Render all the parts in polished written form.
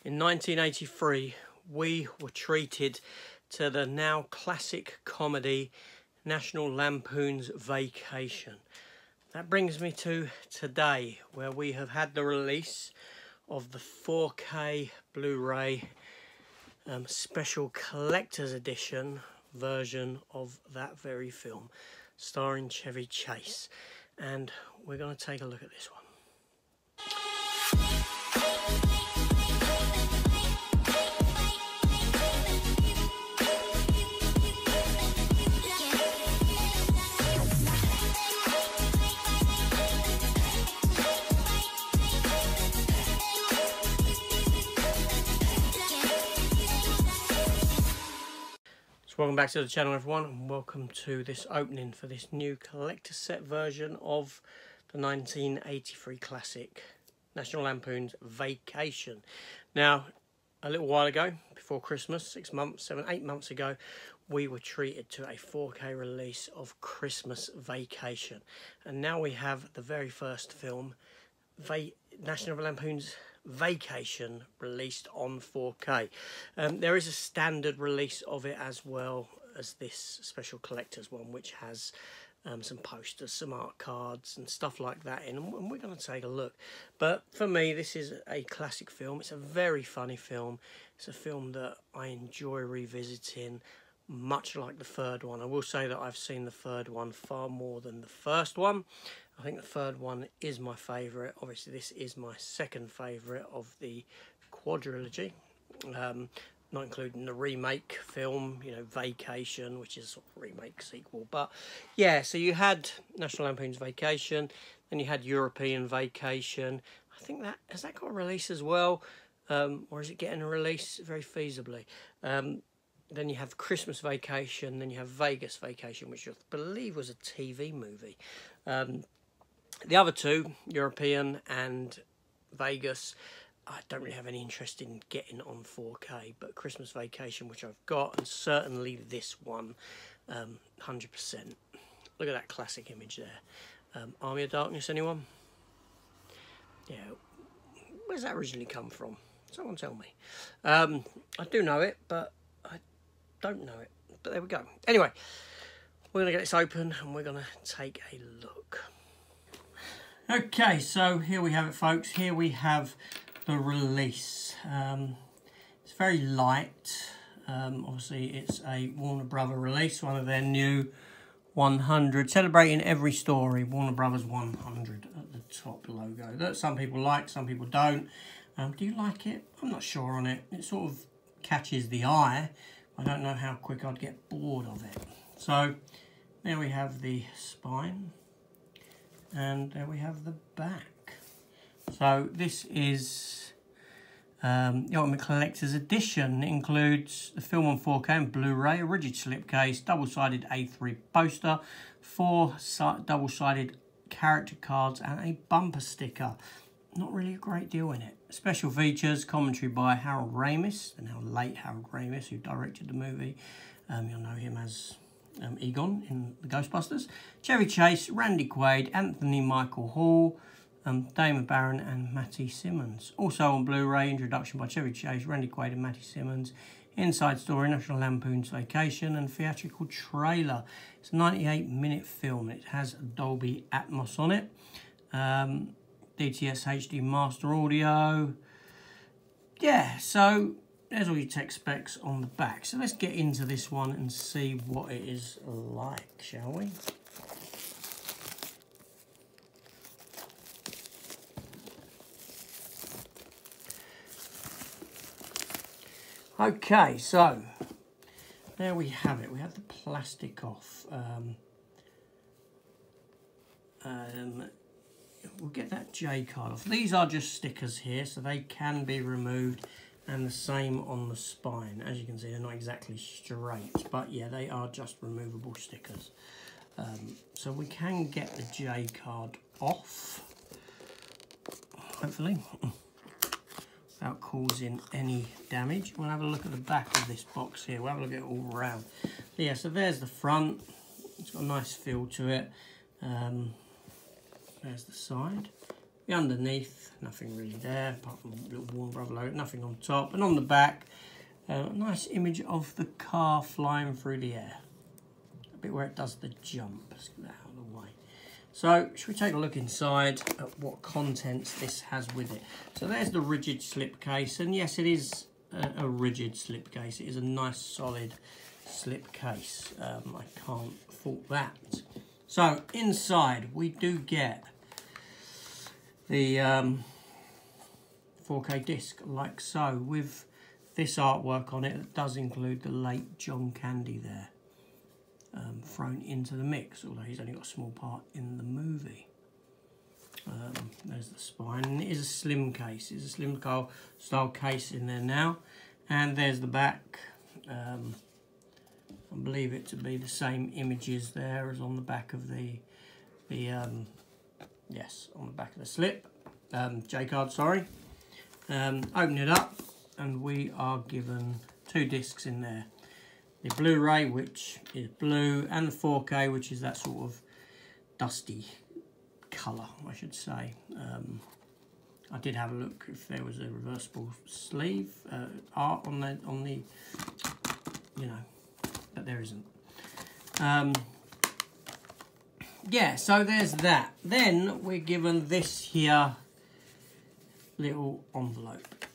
In 1983, we were treated to the now classic comedy National Lampoon's Vacation. That brings me to today, where we have had the release of the 4K Blu-ray special collector's edition version of that very film, starring Chevy Chase. And we're going to take a look at this one. Welcome back to the channel, everyone, and welcome to this opening for this new collector set version of the 1983 classic National Lampoon's Vacation. Now, a little while ago, before Christmas, 8 months ago, we were treated to a 4K release of Christmas Vacation, and now we have the very first film, National Lampoon's Vacation, released on 4K. There is a standard release of it as well as this special collector's one, which has some posters, some art cards and stuff like that in, and we're going to take a look. But for me, this is a classic film. It's a very funny film. It's a film that I enjoy revisiting, much like the third one. I will say that I've seen the third one far more than the first one. I think the third one is my favourite. Obviously, this is my second favourite of the quadrilogy, not including the remake film, you know, Vacation, which is a sort of remake sequel. But yeah, so you had National Lampoon's Vacation, then you had European Vacation. I think that, has that got a release as well? Or is it getting a release very feasibly? Then you have Christmas Vacation, then you have Vegas Vacation, which I believe was a TV movie. The other two, European and Vegas, I don't really have any interest in getting on 4K, but Christmas Vacation, which I've got, and certainly this one, 100%. Look at that classic image there. Army of Darkness, anyone? Yeah, where's that originally come from? Someone tell me. I do know it, but I don't know it. But there we go. Anyway, we're going to get this open and we're going to take a look. Okay, so here we have it, folks. Here we have the release. It's very light. Obviously, it's a Warner Brothers release, one of their new 100, celebrating every story. Warner Brothers 100 at the top logo. That some people like, some people don't. Do you like it? I'm not sure on it. It sort of catches the eye. I don't know how quick I'd get bored of it. So there we have the spine. And there we have the back. So this is the Ultimate Collector's Edition. It includes the film on 4K and Blu-ray, a rigid slipcase, double-sided A3 poster, 4 double-sided character cards and a bumper sticker. Not really a great deal in it. Special features, commentary by Harold Ramis, the now late Harold Ramis, who directed the movie. You'll know him as Egon in the Ghostbusters. Chevy Chase, Randy Quaid, Anthony Michael Hall, Damon Barron and Matty Simmons. Also on Blu-ray, introduction by Chevy Chase, Randy Quaid and Matty Simmons. Inside story, National Lampoon's Vacation, and theatrical trailer. It's a 98-minute film. It has Dolby Atmos on it. DTS HD master audio. Yeah, so there's all your tech specs on the back. So let's get into this one and see what it is like, shall we? Okay, so there we have it. We have the plastic off. We'll get that J card off. These are just stickers here, so they can be removed. And the same on the spine. As you can see, they're not exactly straight, but yeah, they are just removable stickers. So we can get the J card off, hopefully, without causing any damage. We'll have a look at the back of this box here. We'll have a look at it all around. Yeah, so there's the front. It's got a nice feel to it. There's the side. The underneath, nothing really there, apart from a little Warner Brother logo, nothing on top. And on the back, a nice image of the car flying through the air. A bit where it does the jump. Let's get that out of the way. So, should we take a look inside at what contents this has with it? So there's the rigid slipcase, and yes, it is a rigid slipcase. It is a nice solid slipcase. I can't fault that. So inside we do get the 4K disc, like so, with this artwork on it. That does include the late John Candy there, thrown into the mix, although he's only got a small part in the movie. There's the spine, and it is a slim case. It's a slim style case in there now. And there's the back. I believe it to be the same images there as on the back of yes, on the back of the slip. J-card, sorry. Open it up, and we are given 2 discs in there. The Blu-ray, which is blue, and the 4K, which is that sort of dusty colour, I should say. I did have a look if there was a reversible sleeve art on the you know, but there isn't. Yeah, so there's that. Then we're given this here little envelope.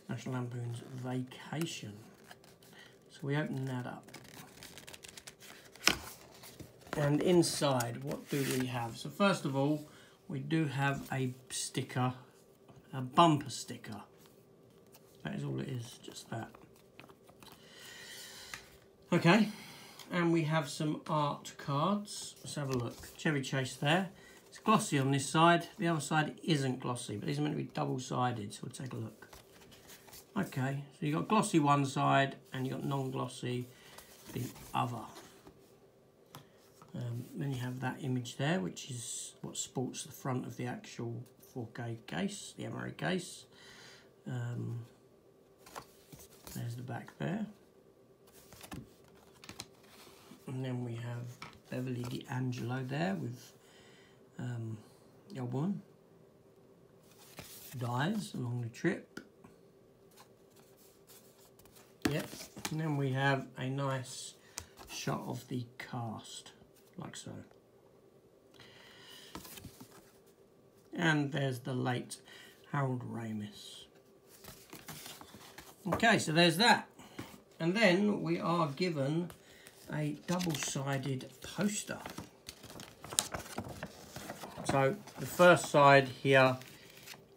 National Lampoon's Vacation. So we open that up. And inside, what do we have? So first of all, we do have a sticker, a bumper sticker. That is all it is, just that. Okay, and we have some art cards. Let's have a look. Chevy Chase there. It's glossy on this side. The other side isn't glossy, but these are meant to be double-sided, so we'll take a look. Okay, so you've got glossy one side, and you've got non-glossy the other. Then you have that image there, which is what sports the front of the actual 4K case, the MRA case. There's the back there. And then we have Beverly D'Angelo there with the old woman. Dies along the trip. Yep. And then we have a nice shot of the cast, like so. And there's the late Harold Ramis. Okay, so there's that. And then we are given a double-sided poster. So the first side here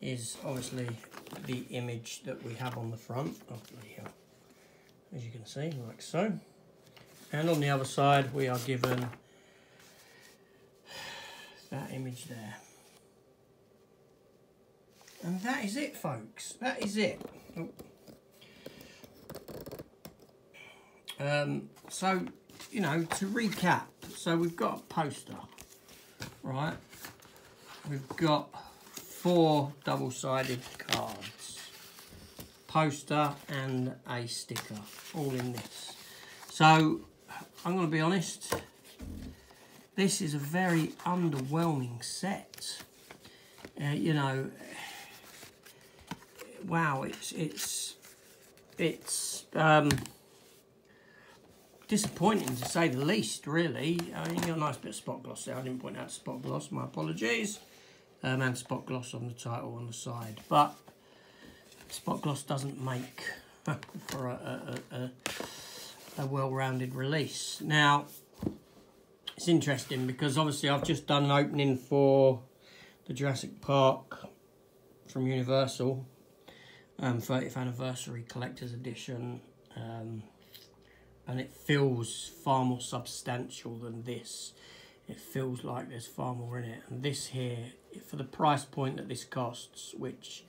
is obviously the image that we have on the front. Oh, bloody hell. As you can see, like so. And on the other side, we are given that image there. And that is it, folks. That is it. So, you know, to recap, so we've got a poster, right? We've got 4 double-sided cards, poster and a sticker, all in this. So, I'm going to be honest, this is a very underwhelming set. You know, wow, it's disappointing to say the least, really. I mean, you got a nice bit of spot gloss there. I didn't point out spot gloss, my apologies. And spot gloss on the title on the side. But spot gloss doesn't make for a well-rounded release. Now, it's interesting because obviously I've just done an opening for the Jurassic Park from Universal, 30th Anniversary Collector's Edition. And it feels far more substantial than this. It feels like there's far more in it. And this here, for the price point that this costs, which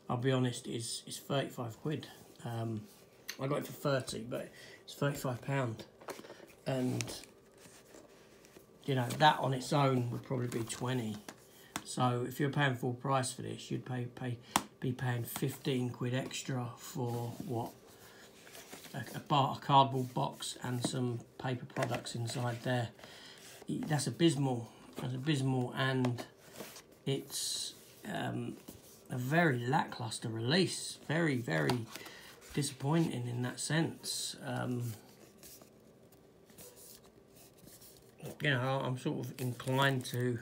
I'll be honest is 35 quid. I got it for 30, but it's £35. And, you know, that on its own would probably be 20. So if you're paying full price for this, you'd be paying 15 quid extra for what? A cardboard box and some paper products inside there. That's abysmal. That's abysmal, and it's a very lackluster release. Very, very disappointing in that sense. You know, I'm sort of inclined to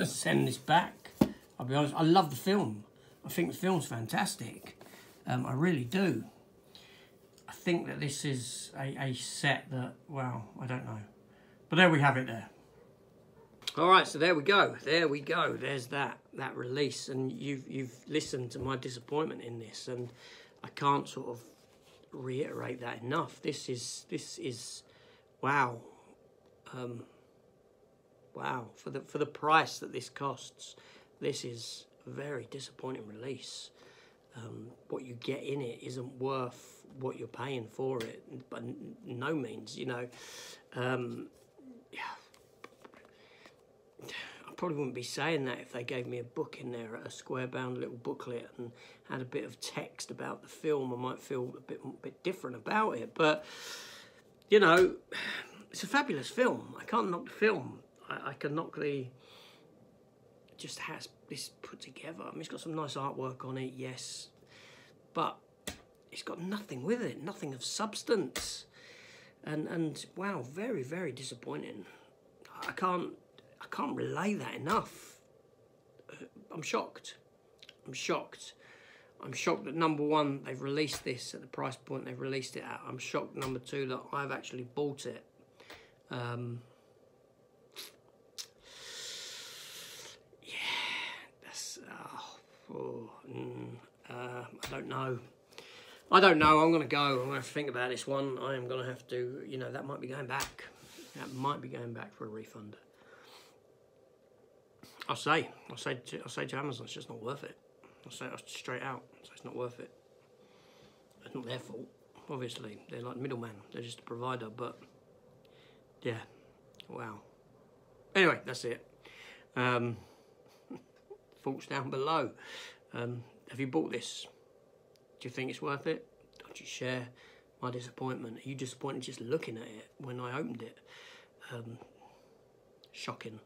send this back. I'll be honest, I love the film. I think the film's fantastic. I really do. I think that this is a set that, well, I don't know. But there we have it there. All right, so there we go. There we go. There's that release, and you've listened to my disappointment in this, and I can't sort of reiterate that enough. This is wow. Wow, for the price that this costs, this is a very disappointing release. What you get in it isn't worth what you're paying for it, but no means, you know. Yeah, I probably wouldn't be saying that if they gave me a book in there, a square-bound little booklet, and had a bit of text about the film. I might feel a bit different about it, but you know, it's a fabulous film. I can't knock the film. I can knock the, just has this put together. I mean, it's got some nice artwork on it, yes, but it's got nothing with it, nothing of substance, and wow, very, very disappointing. I can't relay that enough. I'm shocked. I'm shocked. I'm shocked that, number one, they've released this at the price point they've released it at. I'm shocked, number two, that I've actually bought it. I don't know. I don't know. I'm going to go. I'm going to have to think about this one. I am going to have to, you know, that might be going back. That might be going back for a refund. I'll say to Amazon, it's just not worth it. I'll say it straight out. So it's not worth it. It's not their fault, obviously. They're like middlemen. They're just a provider. But yeah, wow. Anyway, that's it. Thoughts down below. Have you bought this? Do you think it's worth it? Don't you share my disappointment? Are you disappointed just looking at it when I opened it? Shocking.